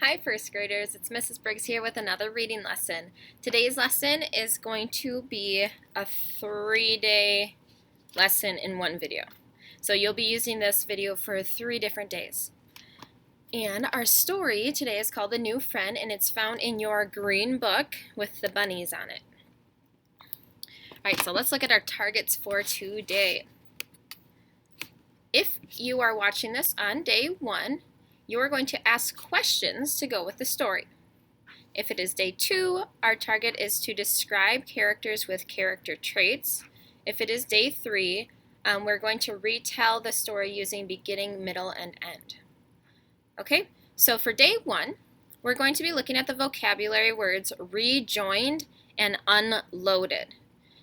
Hi first graders, it's Mrs. Briggs here with another reading lesson. Today's lesson is going to be a 3-day lesson in one video. So you'll be using this video for 3 different days. And our story today is called The New Friend, and it's found in your green book with the bunnies on it. Alright, so let's look at our targets for today. If you are watching this on day 1, you are going to ask questions to go with the story. If it is day 2, our target is to describe characters with character traits. If it is day 3, we're going to retell the story using beginning, middle, and end. Okay, so for day 1, we're going to be looking at the vocabulary words rejoined and unloaded.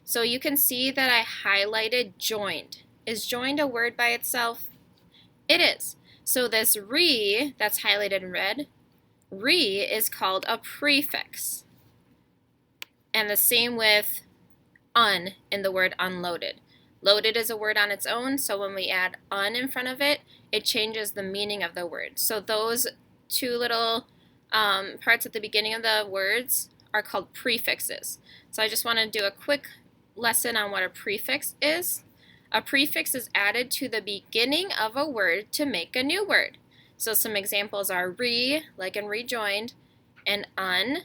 So you can see that I highlighted joined. Is joined a word by itself? It is. So this re, that's highlighted in red, re is called a prefix. And the same with un in the word unloaded. Loaded is a word on its own, so when we add un in front of it, it changes the meaning of the word. So those 2 little parts at the beginning of the words are called prefixes. So I just want to do a quick lesson on what a prefix is. A prefix is added to the beginning of a word to make a new word. So some examples are re, like in rejoined, and un,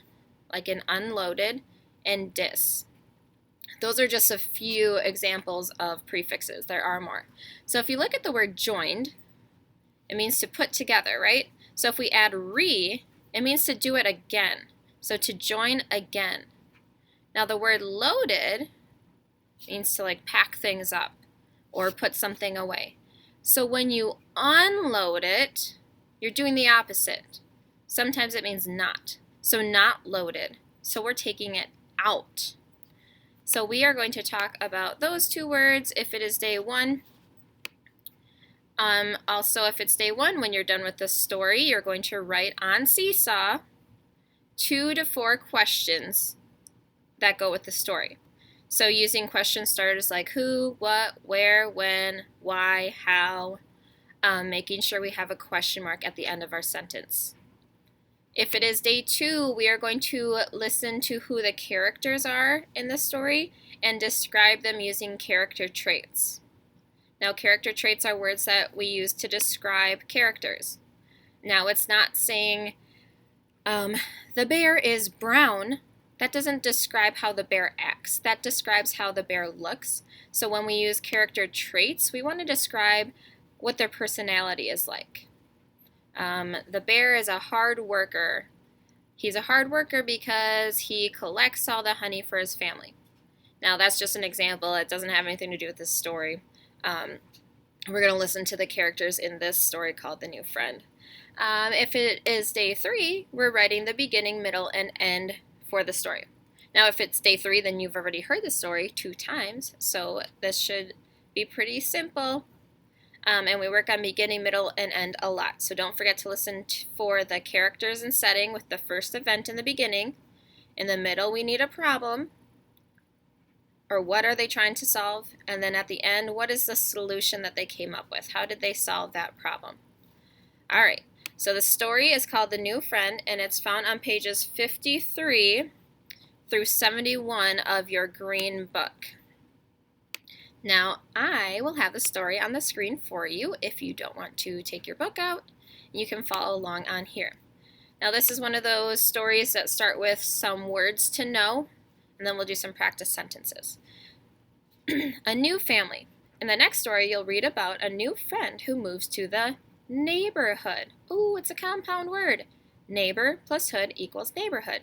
like in unloaded, and dis. Those are just a few examples of prefixes. There are more. So if you look at the word joined, it means to put together, right? So if we add re, it means to do it again. So to join again. Now the word loaded means to like pack things up or put something away. So when you unload it, you're doing the opposite. Sometimes it means not. So not loaded. So we're taking it out. So we are going to talk about those 2 words if it is day 1. Also, if it's day 1, when you're done with the story, you're going to write on Seesaw 2 to 4 questions that go with the story. So using question starters like who, what, where, when, why, how, making sure we have a question mark at the end of our sentence. If it is day 2, we are going to listen to who the characters are in the story and describe them using character traits. Now, character traits are words that we use to describe characters. Now, it's not saying the bear is brown. That doesn't describe how the bear acts. That describes how the bear looks. So when we use character traits, we want to describe what their personality is like. The bear is a hard worker. He's a hard worker because he collects all the honey for his family. Now that's just an example. It doesn't have anything to do with this story. We're going to listen to the characters in this story called The New Friend. If it is day 3, we're writing the beginning, middle, and end for the story. Now if it's day 3, then you've already heard the story 2 times, so this should be pretty simple. And we work on beginning, middle, and end a lot. So don't forget to listen for the characters and setting with the first event in the beginning. In the middle, we need a problem, or what are they trying to solve? And then at the end, what is the solution that they came up with? How did they solve that problem? All right. So the story is called The New Friend, and it's found on pages 53 through 71 of your green book. Now, I will have the story on the screen for you. If you don't want to take your book out, you can follow along on here. Now, this is one of those stories that start with some words to know, and then we'll do some practice sentences. A new family. In the next story, you'll read about a new friend who moves to the neighborhood. Ooh, it's a compound word. Neighbor plus hood equals neighborhood.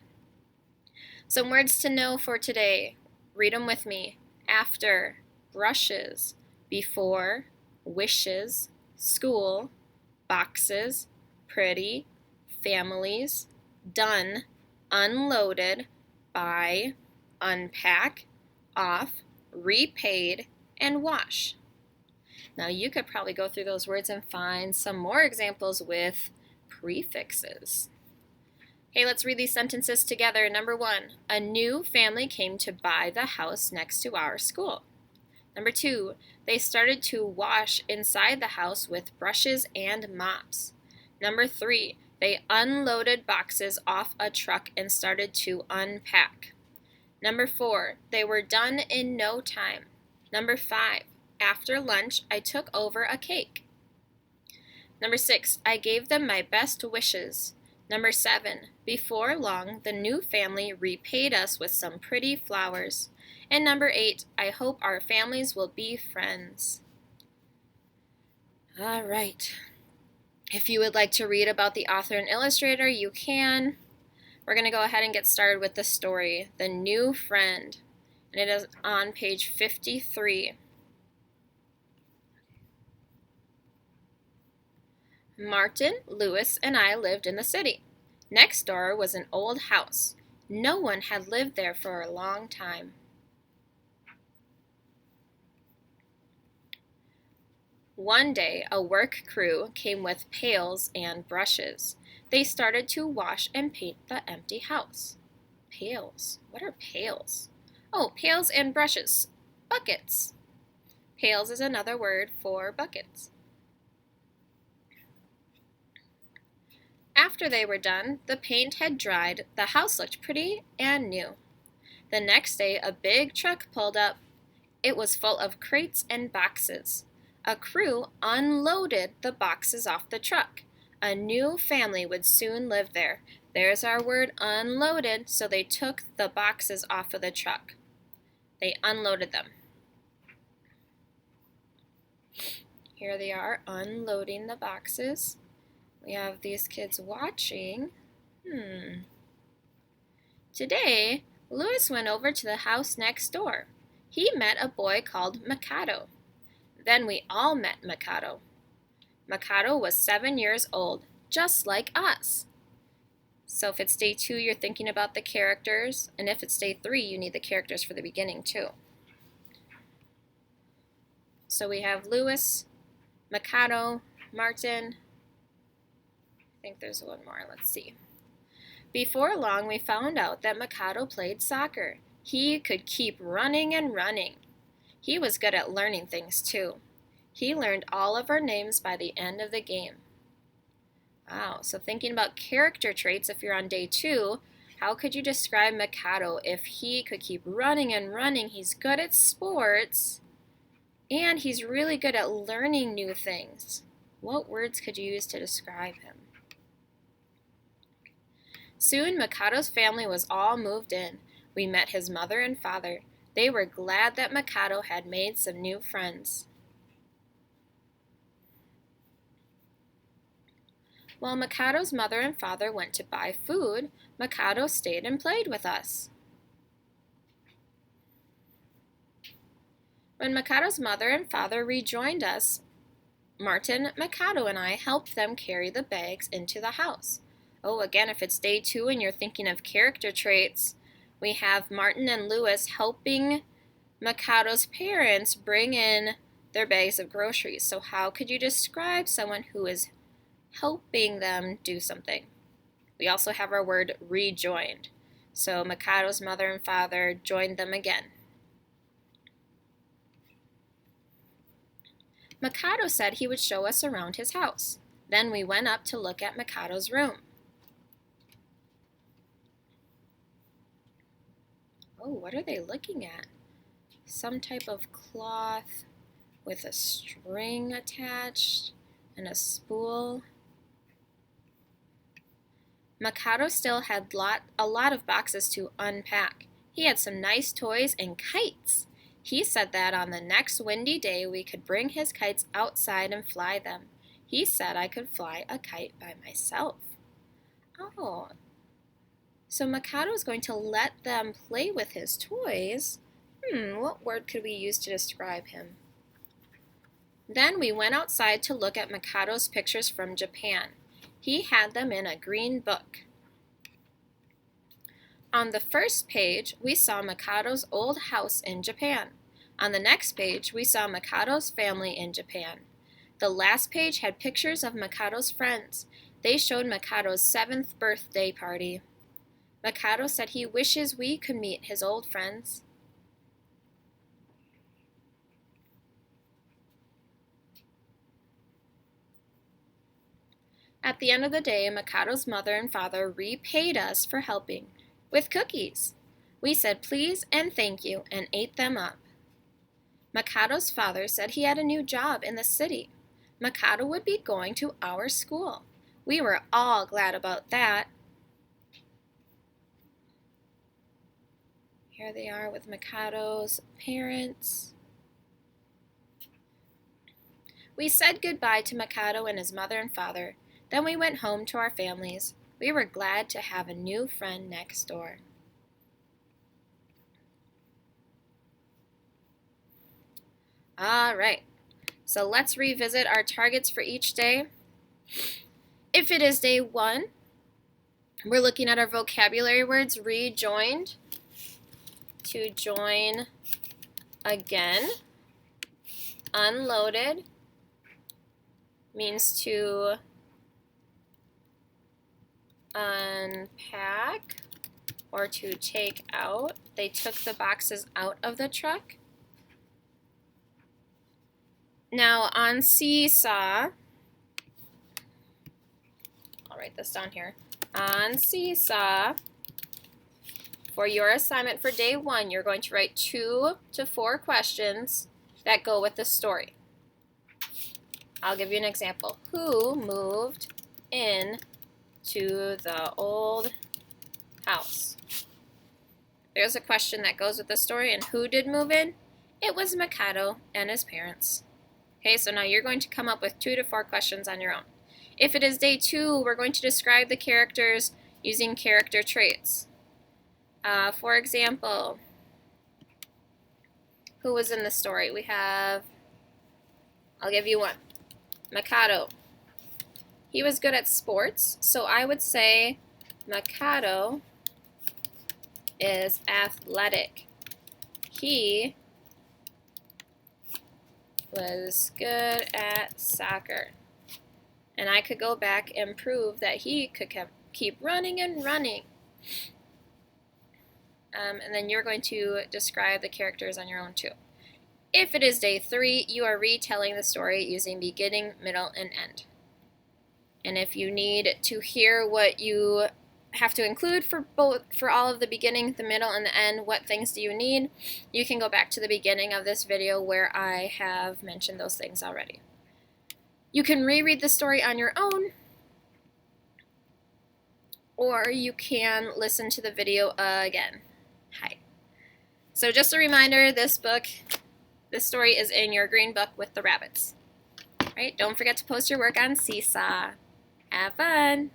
Some words to know for today. Read them with me. After, brushes, before, wishes, school, boxes, pretty, families, done, unloaded, buy, unpack, off, repaid, and wash. Now you could probably go through those words and find some more examples with prefixes. Okay, let's read these sentences together. Number 1, a new family came to buy the house next to our school. Number 2, they started to wash inside the house with brushes and mops. Number 3, They unloaded boxes off a truck and started to unpack. Number 4, they were done in no time. Number 5, after lunch, I took over a cake. Number 6, I gave them my best wishes. Number 7, before long, the new family repaid us with some pretty flowers. And number 8, I hope our families will be friends. All right. If you would like to read about the author and illustrator, you can. We're going to go ahead and get started with the story, The New Friend, and it is on page 53. Martin, Lewis, and I lived in the city. Next door was an old house. No one had lived there for a long time. One day, a work crew came with pails and brushes. They started to wash and paint the empty house. Pails? What are pails? Oh, pails and brushes. Buckets. Pails is another word for buckets. After they were done, the paint had dried, the house looked pretty and new. The next day, a big truck pulled up. It was full of crates and boxes. A crew unloaded the boxes off the truck. A new family would soon live there. There's our word unloaded, so they took the boxes off of the truck. They unloaded them. Here they are unloading the boxes. We have these kids watching. Today, Louis went over to the house next door. He met a boy called Mikado. Then we all met Mikado. Mikado was 7 years old, just like us. So if it's day 2, you're thinking about the characters, and if it's day 3, you need the characters for the beginning too. So we have Louis, Mikado, Martin. I think there's one more. Let's see. Before long, we found out that Mikado played soccer. He could keep running and running. He was good at learning things too. He learned all of our names by the end of the game. Wow, so thinking about character traits, if you're on day 2, how could you describe Mikado if he could keep running and running? He's good at sports, and he's really good at learning new things. What words could you use to describe him? Soon, Mikado's family was all moved in. We met his mother and father. They were glad that Mikado had made some new friends. While Mikado's mother and father went to buy food, Mikado stayed and played with us. When Mikado's mother and father rejoined us, Martin, Mikado, and I helped them carry the bags into the house. Oh, again, if it's day 2 and you're thinking of character traits, we have Martin and Louis helping Mikado's parents bring in their bags of groceries. So how could you describe someone who is helping them do something? We also have our word rejoined. So Mikado's mother and father joined them again. Mikado said he would show us around his house. Then we went up to look at Mikado's room. Oh, what are they looking at? Some type of cloth with a string attached and a spool. Mikado still had a lot of boxes to unpack. He had some nice toys and kites. He said that on the next windy day we could bring his kites outside and fly them. He said I could fly a kite by myself. Oh, so Mikado is going to let them play with his toys. What word could we use to describe him? Then we went outside to look at Mikado's pictures from Japan. He had them in a green book. On the first page, we saw Mikado's old house in Japan. On the next page, we saw Mikado's family in Japan. The last page had pictures of Mikado's friends. They showed Mikado's 7th birthday party. Mikado said he wishes we could meet his old friends. At the end of the day, Mikado's mother and father repaid us for helping with cookies. We said please and thank you and ate them up. Mikado's father said he had a new job in the city. Mikado would be going to our school. We were all glad about that. Here they are with Mikado's parents. We said goodbye to Mikado and his mother and father. Then we went home to our families. We were glad to have a new friend next door. All right, so let's revisit our targets for each day. If it is day 1, we're looking at our vocabulary words: rejoined, to join again, unloaded means to unpack or to take out. They took the boxes out of the truck. Now on Seesaw, I'll write this down here. On Seesaw, for your assignment for day 1, you're going to write 2 to 4 questions that go with the story. I'll give you an example. Who moved in to the old house? There's a question that goes with the story, and who did move in? It was Mikado and his parents. Okay, so now you're going to come up with 2 to 4 questions on your own. If it is day 2, we're going to describe the characters using character traits. For example, who was in the story? We have, I'll give you one, Mikado. He was good at sports, so I would say Mikado is athletic. He was good at soccer. And I could go back and prove that he could keep running and running. And then you're going to describe the characters on your own too. If it is day 3, you are retelling the story using beginning, middle, and end. And if you need to hear what you have to include for all of the beginning, the middle, and the end, what things do you need, you can go back to the beginning of this video where I have mentioned those things already. You can reread the story on your own, or you can listen to the video again. Hi. So just a reminder, this story is in your green book with the rabbits. Right? Don't forget to post your work on Seesaw. Have fun!